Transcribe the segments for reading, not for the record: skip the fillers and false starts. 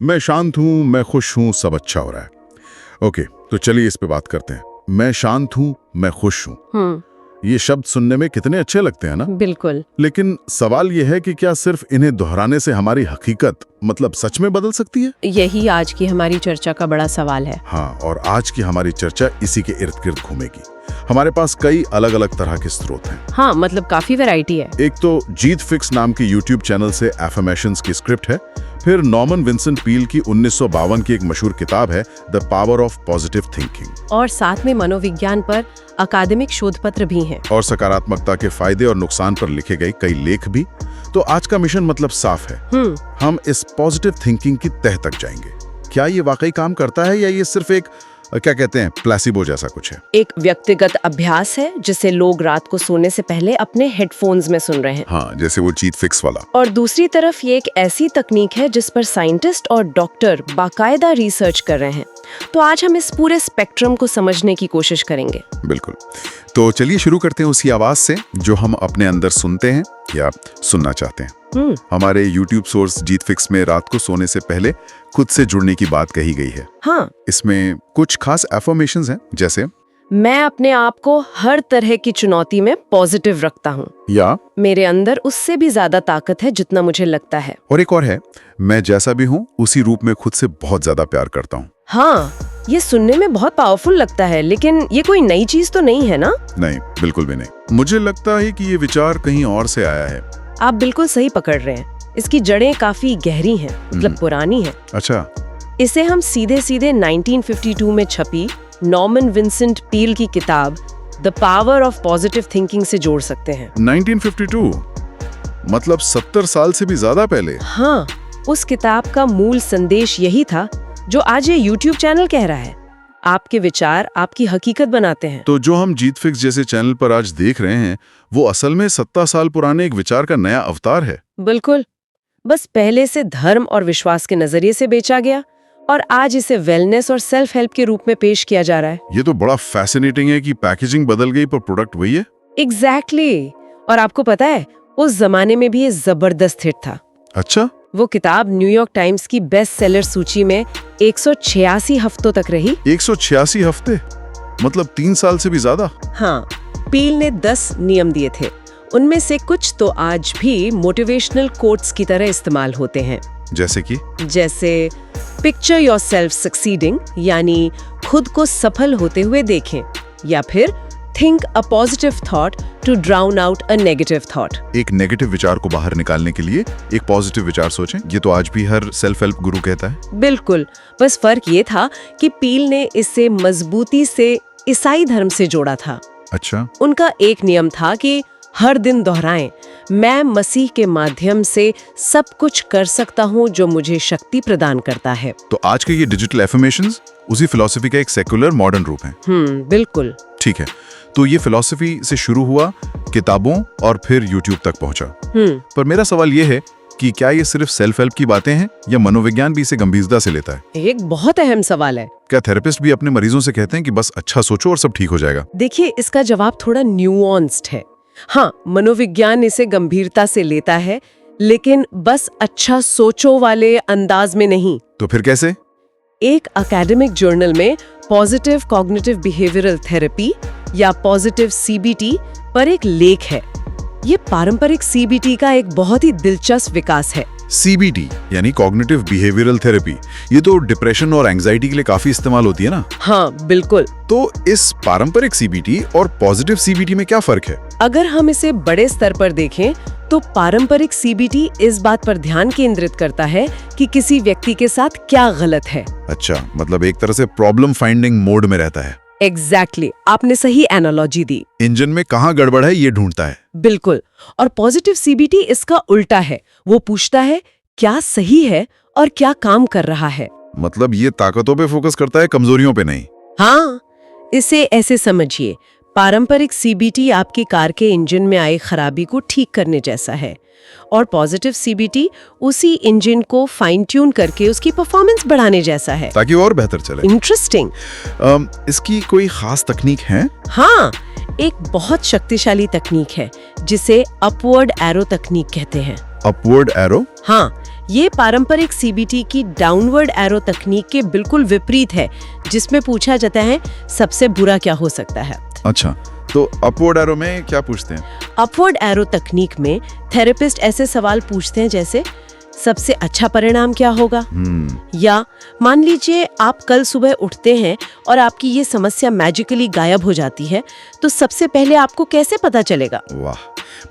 मैं शांत हूं, मैं खुश हूं, सब अच्छा हो रहा है। ओके, तो चलिए इस पे बात करते हैं। मैं शांत हूं, मैं खुश हूं। ये शब्द सुनने में कितने अच्छे लगते हैं ना? बिल्कुल। लेकिन सवाल यह है कि क्या सिर्फ इन्हें दोहराने से हमारी हकीकत मतलब सच में बदल सकती है? यही आज की हमारी चर्चा का बड़ा सवाल है। हाँ, और आज की हमारी चर्चा इसी के इर्द गिर्द घूमेगी। हमारे पास कई अलग अलग तरह के स्रोत हैं। हाँ, मतलब काफी वैरायटी है। एक तो जीत फिक्स नाम के यूट्यूब चैनल से एफर्मेशंस की स्क्रिप्ट है। फिर नॉर्मन विंसेंट पील की 1952 की एक मशहूर किताब है the power of positive thinking. और साथ में मनोविज्ञान पर अकादमिक शोध पत्र भी हैं। और सकारात्मकता के फायदे और नुकसान पर लिखे गए कई लेख भी। तो आज का मिशन मतलब साफ है। हम इस पॉजिटिव थिंकिंग की तह तक जाएंगे। क्या ये वाकई काम करता है या ये सिर्फ एक क्या कहते हैं प्लेसिबो जैसा कुछ है? एक व्यक्तिगत अभ्यास है जिसे लोग रात को सोने से पहले अपने हेडफोन्स में सुन रहे हैं। हाँ, जैसे वो जीत फिक्स वाला। और दूसरी तरफ ये एक ऐसी तकनीक है जिस पर साइंटिस्ट और डॉक्टर बाकायदा रिसर्च कर रहे हैं। तो आज हम इस पूरे स्पेक्ट्रम को समझने की कोशिश करेंगे। बिल्कुल। तो चलिए शुरू करते हैं उसी आवाज से जो हम अपने अंदर सुनते हैं या सुनना चाहते हैं। हमारे YouTube सोर्स जीत फिक्स में रात को सोने से पहले खुद से जुड़ने की बात कही गई है। हाँ, इसमें कुछ खास एफर्मेशंस हैं, जैसे मैं अपने आप को हर तरह की चुनौती में पॉजिटिव रखता हूँ, या मेरे अंदर उससे भी ज्यादा ताकत है जितना मुझे लगता है। और एक और है, मैं जैसा भी हूँ उसी रूप में खुद से बहुत ज्यादा प्यार करता हूँ। हाँ, ये सुनने में बहुत पावरफुल लगता है, लेकिन ये कोई नई चीज तो नहीं है ना? नहीं, बिल्कुल भी नहीं। मुझे लगता है कि ये विचार कहीं और से आया है। आप बिल्कुल सही पकड़ रहे हैं। इसकी जड़ें काफी गहरी हैं, मतलब पुरानी हैं। अच्छा। इसे हम सीधे सीधे 1952 में छपी नॉर्मन विंसेंट पील की किताब the power of positive thinking से जोड़ सकते हैं। 1952 मतलब 70 साल से भी ज्यादा पहले। हाँ, उस किताब का मूल संदेश यही था जो आज ये YouTube चैनल कह रहा है। आपके विचार आपकी हकीकत बनाते हैं। तो जो हम जीत फिक्स जैसे चैनल पर आज देख रहे हैं वो असल में 70 साल पुराने एक विचार का नया अवतार है। बिल्कुल। बस पहले से धर्म और विश्वास के नजरिए से बेचा गया और आज इसे वेलनेस और सेल्फ हेल्प के रूप में पेश किया जा रहा है। ये तो बड़ा फैसिनेटिंग है कि पैकेजिंग बदल गई पर प्रोडक्ट वही है। एग्जैक्टली। और आपको पता है उस जमाने में भी ये जबरदस्त हिट था। अच्छा। वो किताब न्यूयॉर्क टाइम्स की बेस्ट सेलर सूची में 186 हफ्तों तक रही। 186 हफ्ते मतलब 3 साल से भी ज्यादा। हाँ, पील ने 10 नियम दिए थे। उनमें से कुछ तो आज भी मोटिवेशनल कोट्स की तरह इस्तेमाल होते हैं। जैसे पिक्चर योरसेल्फ सक्सीडिंग, यानी खुद को सफल होते हुए देखें, या फिर think a positive thought to drown out a negative thought. एक नेगेटिव विचार को बाहर निकालने के लिए एक पॉजिटिव विचार सोचें। ये तो आज भी हर सेल्फ हेल्प गुरु कहता है। बिल्कुल। बस फर्क ये था कि पील ने इसे मजबूती से ईसाई धर्म से जोड़ा था। अच्छा। उनका एक नियम था कि हर दिन दोहराएं, मैं मसीह के माध्यम से सब कुछ कर सकता हूँ जो मुझे शक्ति प्रदान करता है। तो आज के ये डिजिटल एफर्मेशंस उसी फिलॉसफी का एक सेक्युलर मॉडर्न रूप है। बिल्कुल। ठीक है, तो ये फिलॉसफी से शुरू हुआ, किताबों और फिर यूट्यूब तक पहुंचा। पर मेरा सवाल ये है कि क्या ये सिर्फ सेल्फ हेल्प की बातें हैं या मनोविज्ञान भी इसे गंभीरता से लेता है? एक बहुत अहम सवाल है। क्या थेरेपिस्ट भी अपने मरीजों से कहते हैं कि बस अच्छा सोचो और सब ठीक हो जाएगा? देखिए, इसका जवाब थोड़ा न्यूअन्स्ड है। हाँ, मनोविज्ञान इसे गंभीरता से लेता है, लेकिन बस अच्छा सोचो वाले अंदाज में नहीं। तो फिर कैसे? एक एकेडमिक जर्नल में पॉजिटिव कॉग्निटिव बिहेवियरल थेरेपी या पॉजिटिव सीबीटी पर एक लेख है। ये पारंपरिक सीबीटी का एक बहुत ही दिलचस्प विकास है। सीबीटी यानी कॉग्निटिव बिहेवियरल थेरेपी, ये तो डिप्रेशन और एंजाइटी के लिए काफी इस्तेमाल होती है ना? हाँ, बिल्कुल। तो इस पारंपरिक सीबीटी और पॉजिटिव सीबीटी में क्या फर्क है? अगर हम इसे बड़े स्तर पर देखें तो पारंपरिक सीबीटी इस बात पर ध्यान केंद्रित करता है कि किसी व्यक्ति के साथ क्या गलत है। अच्छा, मतलब एक तरह से प्रॉब्लम फाइंडिंग मोड में रहता है। एग्जैक्टली, आपने सही एनालॉजी दी। इंजन में कहाँ गड़बड़ है ये ढूंढता है। बिल्कुल। और पॉजिटिव सीबीटी इसका उल्टा है। वो पूछता है क्या सही है और क्या काम कर रहा है। मतलब ये ताकतों पे फोकस करता है, कमजोरियों पे नहीं। हाँ, इसे ऐसे समझिए, पारंपरिक सीबीटी आपकी कार के इंजन में आई खराबी को ठीक करने जैसा है और पॉजिटिव सीबीटी उसी इंजन को फाइन ट्यून करके उसकी परफॉर्मेंस बढ़ाने जैसा है, ताकि और बेहतर चले। इंटरेस्टिंग। इसकी कोई खास तकनीक है? हाँ, एक बहुत शक्तिशाली तकनीक है जिसे अपवर्ड एरो तकनीक कहते हैं। Upward arrow? हाँ, ये पारंपरिक सीबीटी की डाउनवर्ड एरो तकनीक के बिल्कुल विपरीत है, जिसमें पूछा जाता है सबसे बुरा क्या हो सकता है। अच्छा, तो अपवर्ड एरो में क्या पूछते हैं? अपवर्ड एरो तकनीक में थेरेपिस्ट ऐसे सवाल पूछते हैं जैसे सबसे अच्छा परिणाम क्या होगा, या मान लीजिए आप कल सुबह उठते हैं और आपकी ये समस्या मैजिकली गायब हो जाती है, तो सबसे पहले आपको कैसे पता चलेगा? वाह,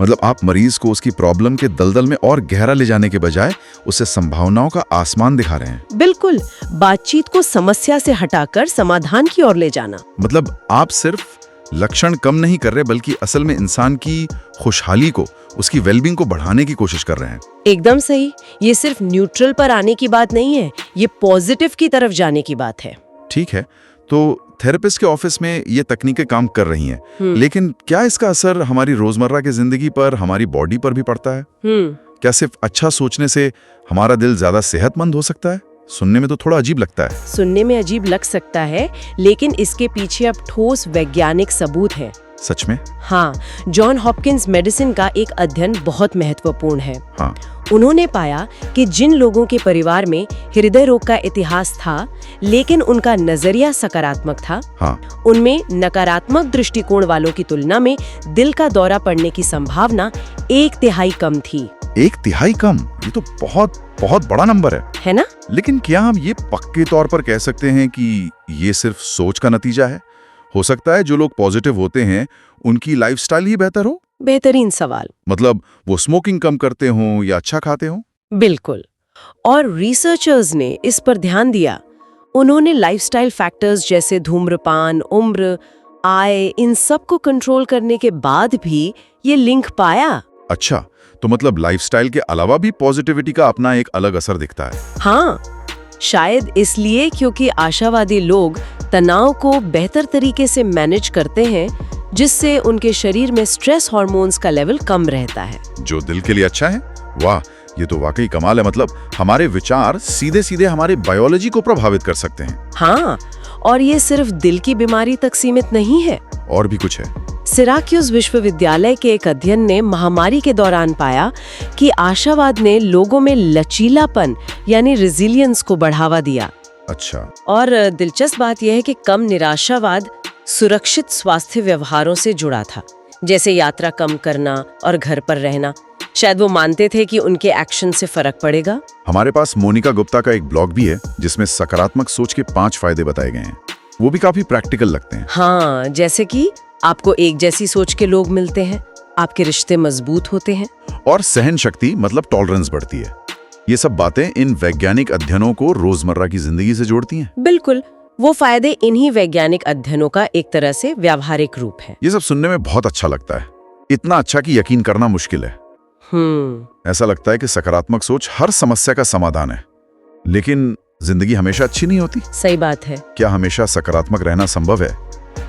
मतलब आप मरीज को उसकी प्रॉब्लम के दलदल में और गहरा ले जाने के बजाय उसे संभावनाओं का आसमान दिखा रहे हैं। बिल्कुल, बातचीत को समस्या से हटाकर समाधान की ओर ले जाना। मतलब आप सिर्फ लक्षण कम नहीं कर रहे, बल्कि असल में इंसान की खुशहाली को, उसकी वेलबींग को बढ़ाने की कोशिश कर रहे हैं। एकदम सही। ये सिर्फ न्यूट्रल पर आने की बात नहीं है, ये पॉजिटिव की तरफ जाने की बात है। ठीक है, तो थेरेपिस्ट के ऑफिस में ये तकनीकें काम कर रही हैं, लेकिन क्या इसका असर हमारी रोजमर्रा की जिंदगी पर, हमारी बॉडी पर भी पड़ता है? क्या सिर्फ अच्छा सोचने से हमारा दिल ज्यादा सेहतमंद हो सकता है? सुनने में तो थोड़ा अजीब लगता है। सुनने में अजीब लग सकता है, लेकिन इसके पीछे अब ठोस वैज्ञानिक सबूत है। सच में? हाँ, जॉन हॉपकिंस मेडिसिन का एक अध्ययन बहुत महत्वपूर्ण है। हाँ। उन्होंने पाया कि जिन लोगों के परिवार में हृदय रोग का इतिहास था, लेकिन उनका नजरिया सकारात्मक था, हाँ। उनमें नकारात्मक दृष्टिकोण वालों की तुलना में दिल का दौरा पड़ने की संभावना 1/3 कम थी। 1/3 कम? ये तो बहुत बहुत बड़ा नंबर है ना? लेकिन क्या हम ये पक्के तौर पर कह सकते हैं कि ये सिर्फ सोच का नतीजा है? हो सकता है जो लोग पॉजिटिव होते हैं उनकी लाइफस्टाइल ही बेहतर हो? बेहतरीन सवाल। मतलब वो स्मोकिंग कम करते हों या अच्छा खाते हों? बिल्कुल। और रिसर्चर्स ने इस पर ध्यान दिया। उन्होंने लाइफस्टाइल फैक्टर्स जैसे धूम्रपान, उम्र, आय, इन सब को कंट्रोल करने के बाद भी ये लिंक पाया। अच्छा, तो मतलब लाइफस्टाइल के अलावा भी पॉजिटिविटी का अपना एक अलग असर दिखता है। हाँ, शायद इसलिए क्योंकि आशावादी लोग तनाव को बेहतर तरीके से मैनेज करते हैं, जिससे उनके शरीर में स्ट्रेस हार्मोन्स का लेवल कम रहता है, जो दिल के लिए अच्छा है। वाह, ये तो वाकई कमाल है। मतलब हमारे विचार सीधे सीधे हमारे बायोलॉजी को प्रभावित कर सकते हैं। हाँ, और ये सिर्फ दिल की बीमारी तक सीमित नहीं है, और भी कुछ है। सिराक्यूज विश्वविद्यालय के एक अध्ययन ने महामारी के दौरान पाया कि आशावाद ने लोगों में लचीलापन यानी रेजिलियंस को बढ़ावा दिया। अच्छा। और दिलचस्प बात यह है कि कम निराशावाद सुरक्षित स्वास्थ्य व्यवहारों से जुड़ा था, जैसे यात्रा कम करना और घर पर रहना। शायद वो मानते थे कि उनके एक्शन से फर्क पड़ेगा। हमारे पास मोनिका गुप्ता का एक ब्लॉग भी है जिसमें सकारात्मक सोच के 5 फायदे बताए गए हैं। वो भी काफी प्रैक्टिकल लगते हैं। हाँ, जैसे कि आपको एक जैसी सोच के लोग मिलते हैं, आपके रिश्ते मजबूत होते हैं, और सहन शक्ति मतलब टॉलरेंस बढ़ती है। ये सब बातें इन वैज्ञानिक अध्ययनों को रोजमर्रा की जिंदगी से जोड़ती हैं। बिल्कुल, वो फायदे इन्हीं वैज्ञानिक अध्ययनों का एक तरह से व्यावहारिक रूप है। ये सब सुनने में बहुत अच्छा लगता है, इतना अच्छा कि यकीन करना मुश्किल है। ऐसा लगता है कि सकारात्मक सोच हर समस्या का समाधान है, लेकिन जिंदगी हमेशा अच्छी नहीं होती। सही बात है। क्या हमेशा सकारात्मक रहना संभव है?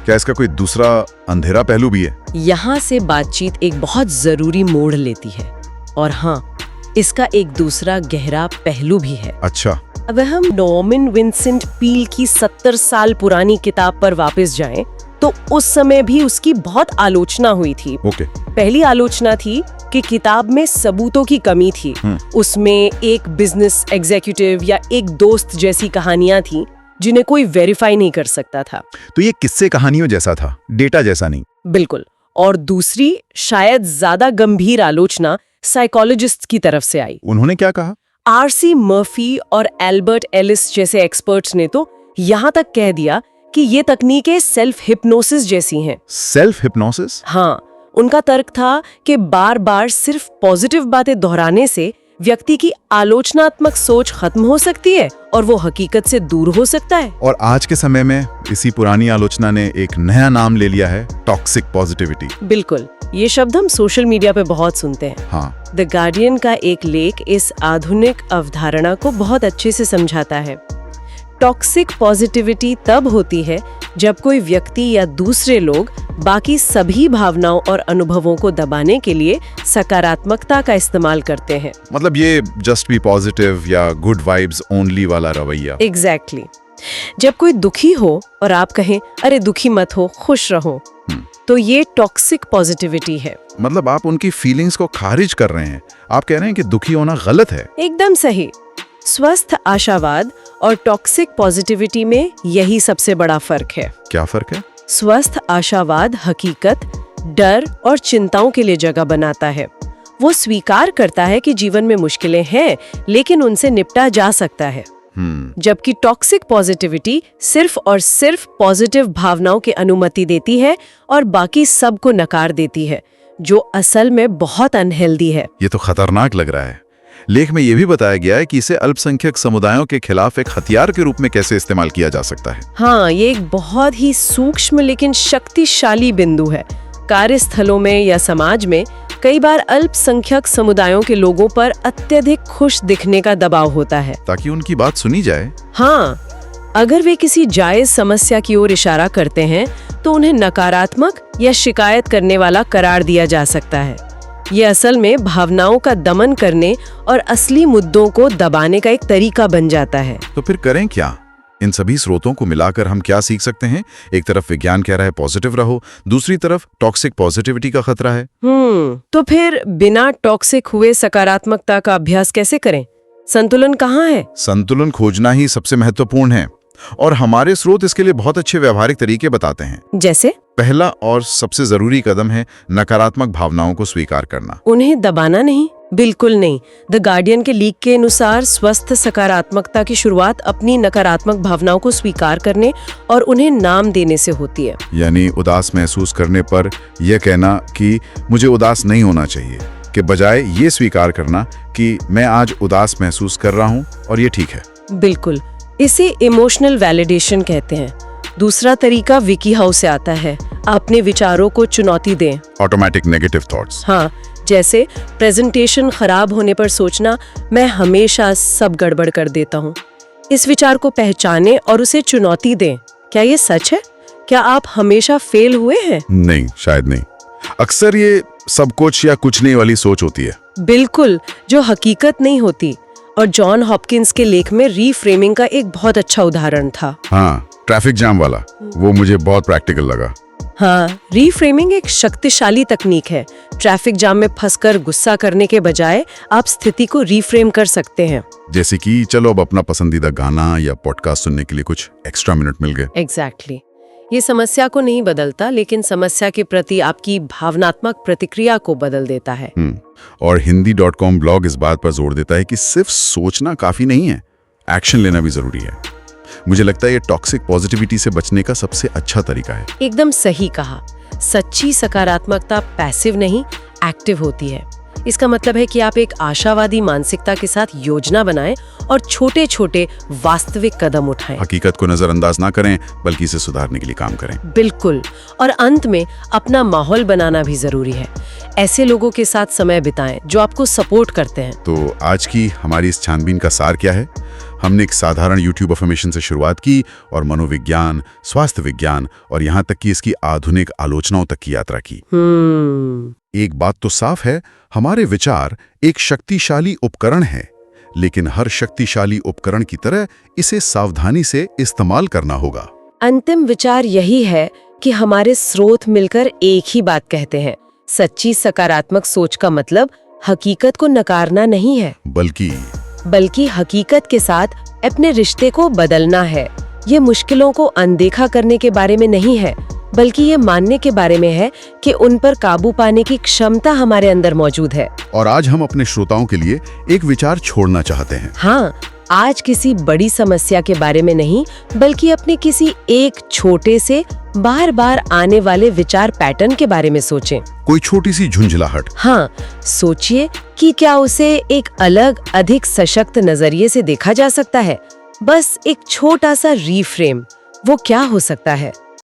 क्या इसका कोई दूसरा अंधेरा पहलू भी है? यहाँ से बातचीत एक बहुत जरूरी मोड़ लेती है, और हाँ, इसका एक दूसरा गहरा पहलू भी है। अच्छा। अब हम नॉर्मन विंसेंट पील की 70 साल पुरानी किताब पर वापस जाएं, तो उस समय भी उसकी बहुत आलोचना हुई थी। ओके। पहली आलोचना थी कि किताब में सबूतों की कमी थी। उसमें एक बिजनेस एग्जीक्यूटिव या एक दोस्त जैसी कहानियां थी जिन्हें कोई वेरीफाई नहीं कर सकता था। तो ये किस्से कहानियों जैसा था, डेटा जैसा नहीं। बिल्कुल। और दूसरी, शायद ज्यादा गंभीर आलोचना साइकोलॉजिस्ट की तरफ से आई। उन्होंने क्या कहा? आरसी मर्फी और एल्बर्ट एलिस जैसे एक्सपर्ट्स ने तो यहाँ तक कह दिया कि ये तकनीकें सेल्फ हिप्नोसिस जैसी हैं। Self hypnosis? हाँ, उनका तर्क था कि बार बार सिर्फ पॉजिटिव बातें दोहराने से व्यक्ति की आलोचनात्मक सोच खत्म हो सकती है और वो हकीकत से दूर हो सकता है। और आज के समय में इसी पुरानी आलोचना ने एक नया नाम ले लिया है, टॉक्सिक पॉजिटिविटी। बिल्कुल, ये शब्द हम सोशल मीडिया पे बहुत सुनते हैं। हाँ। द गार्डियन का एक लेख इस आधुनिक अवधारणा को बहुत अच्छे से समझाता है। टॉक्सिक पॉजिटिविटी तब होती है जब कोई व्यक्ति या दूसरे लोग बाकी सभी भावनाओं और अनुभवों को दबाने के लिए सकारात्मकता का इस्तेमाल करते हैं। मतलब ये जस्ट बी पॉजिटिव या गुड वाइब्स ओनली वाला रवैया। एग्जैक्टली। जब कोई दुखी हो और आप कहें, अरे दुखी मत हो, खुश रहो, तो ये टॉक्सिक पॉजिटिविटी है। मतलब आप उनकी फीलिंग्स को खारिज कर रहे हैं। आप कह रहे हैं कि दुखी होना गलत है। एकदम सही। स्वस्थ आशावाद और टॉक्सिक पॉजिटिविटी में यही सबसे बड़ा फर्क है। क्या फर्क है? स्वस्थ आशावाद हकीकत, डर और चिंताओं के लिए जगह बनाता है। वो स्वीकार करता है कि जीवन में मुश्किलें हैं, लेकिन उनसे निपटा जा सकता है। जबकि टॉक्सिक पॉजिटिविटी सिर्फ और सिर्फ पॉजिटिव भावनाओं की अनुमति देती है और बाकी सब को नकार देती है, जो असल में बहुत अनहेल्दी है। ये तो खतरनाक लग रहा है। लेख में यह भी बताया गया है कि इसे अल्पसंख्यक समुदायों के खिलाफ एक हथियार के रूप में कैसे इस्तेमाल किया जा सकता है। हाँ, ये एक बहुत ही सूक्ष्म लेकिन शक्तिशाली बिंदु है। कार्यस्थलों में या समाज में कई बार अल्पसंख्यक समुदायों के लोगों पर अत्यधिक खुश दिखने का दबाव होता है, ताकि उनकी बात सुनी जाए। हाँ, अगर वे किसी जायज समस्या की ओर इशारा करते हैं तो उन्हें नकारात्मक या शिकायत करने वाला करार दिया जा सकता है। ये असल में भावनाओं का दमन करने और असली मुद्दों को दबाने का एक तरीका बन जाता है। तो फिर करें क्या? इन सभी स्रोतों को मिलाकर हम क्या सीख सकते हैं? एक तरफ विज्ञान कह रहा है पॉजिटिव रहो, दूसरी तरफ टॉक्सिक पॉजिटिविटी का खतरा है। तो फिर बिना टॉक्सिक हुए सकारात्मकता का अभ्यास कैसे करें? संतुलन कहाँ है? संतुलन खोजना ही सबसे महत्वपूर्ण है, और हमारे स्रोत इसके लिए बहुत अच्छे व्यवहारिक तरीके बताते हैं। जैसे? पहला और सबसे जरूरी कदम है नकारात्मक भावनाओं को स्वीकार करना। उन्हें दबाना नहीं, बिल्कुल नहीं। द गार्डियन के लीक के अनुसार स्वस्थ सकारात्मकता की शुरुआत अपनी नकारात्मक भावनाओं को स्वीकार करने और उन्हें नाम देने से होती है। यानी उदास महसूस करने पर यह कहना कि मुझे उदास नहीं होना चाहिए, के बजाय ये स्वीकार करना कि मैं आज उदास महसूस कर रहा हूँ और ये ठीक है। बिल्कुल, इसे इमोशनल वैलिडेशन कहते हैं। दूसरा तरीका विकी हाउस से आता है। अपने विचारों को चुनौती दें। Automatic negative thoughts. हाँ, जैसे प्रेजेंटेशन खराब होने पर सोचना, मैं हमेशा सब गड़बड़ कर देता हूँ। इस विचार को पहचानें और उसे चुनौती दें। क्या ये सच है? क्या आप हमेशा फेल हुए हैं? नहीं, शायद नहीं। अक्सर ये सब कुछ या कुछ नहीं वाली सोच होती है। बिल्कुल, जो हकीकत नहीं होती। और जॉन हॉपकिंस के लेख में रीफ्रेमिंग का एक बहुत अच्छा उदाहरण था। हाँ, ट्रैफिक जाम वाला, वो मुझे बहुत प्रैक्टिकल लगा। हाँ, रीफ्रेमिंग एक शक्तिशाली तकनीक है। ट्रैफिक जाम में फंसकर गुस्सा करने के बजाय आप स्थिति को रीफ्रेम कर सकते हैं। जैसे कि चलो अब अपना पसंदीदा गाना या पॉडकास्ट सुनने के लिए कुछ एक्स्ट्रा मिनट मिल गए। एग्जैक्टली। ये समस्या को नहीं बदलता, लेकिन समस्या के प्रति आपकी भावनात्मक प्रतिक्रिया को बदल देता है। और hindi.com ब्लॉग इस बात पर जोर देता है कि सिर्फ सोचना काफी नहीं है, एक्शन लेना भी जरूरी है। मुझे लगता है ये टॉक्सिक पॉजिटिविटी से बचने का सबसे अच्छा तरीका है। एकदम सही कहा। सच्ची सकारात्मकता पैसिव नहीं, एक्टिव होती है। इसका मतलब है कि आप एक आशावादी मानसिकता के साथ योजना बनाएं और छोटे छोटे वास्तविक कदम उठाएं। हकीकत को नजरअंदाज ना करें, बल्कि इसे सुधारने के लिए काम करें। बिल्कुल। और अंत में अपना माहौल बनाना भी जरूरी है। ऐसे लोगों के साथ समय बिताएं जो आपको सपोर्ट करते हैं। तो आज की हमारी इस छानबीन का सार क्या है? हमने एक साधारण YouTube अफर्मेशन से शुरुआत की और मनोविज्ञान, स्वास्थ्य विज्ञान और यहाँ तक कि इसकी आधुनिक आलोचनाओं तक की यात्रा की। एक बात तो साफ है, हमारे विचार एक शक्तिशाली उपकरण है, लेकिन हर शक्तिशाली उपकरण की तरह इसे सावधानी से इस्तेमाल करना होगा। अंतिम विचार यही है कि हमारे स्रोत मिलकर एक ही बात कहते हैं। सच्ची सकारात्मक सोच का मतलब हकीकत को नकारना नहीं है, बल्कि हकीकत के साथ अपने रिश्ते को बदलना है। ये मुश्किलों को अनदेखा करने के बारे में नहीं है, बल्कि ये मानने के बारे में है कि उन पर काबू पाने की क्षमता हमारे अंदर मौजूद है। और आज हम अपने श्रोताओं के लिए एक विचार छोड़ना चाहते हैं। हाँ, आज किसी बड़ी समस्या के बारे में नहीं, बल्कि अपने किसी एक छोटे से बार बार आने वाले विचार पैटर्न के बारे में सोचें। कोई छोटी सी झुंझलाहट। हाँ, सोचिए कि क्या उसे एक अलग, अधिक सशक्त नजरिए से देखा जा सकता है। बस एक छोटा सा रीफ्रेम, वो क्या हो सकता है?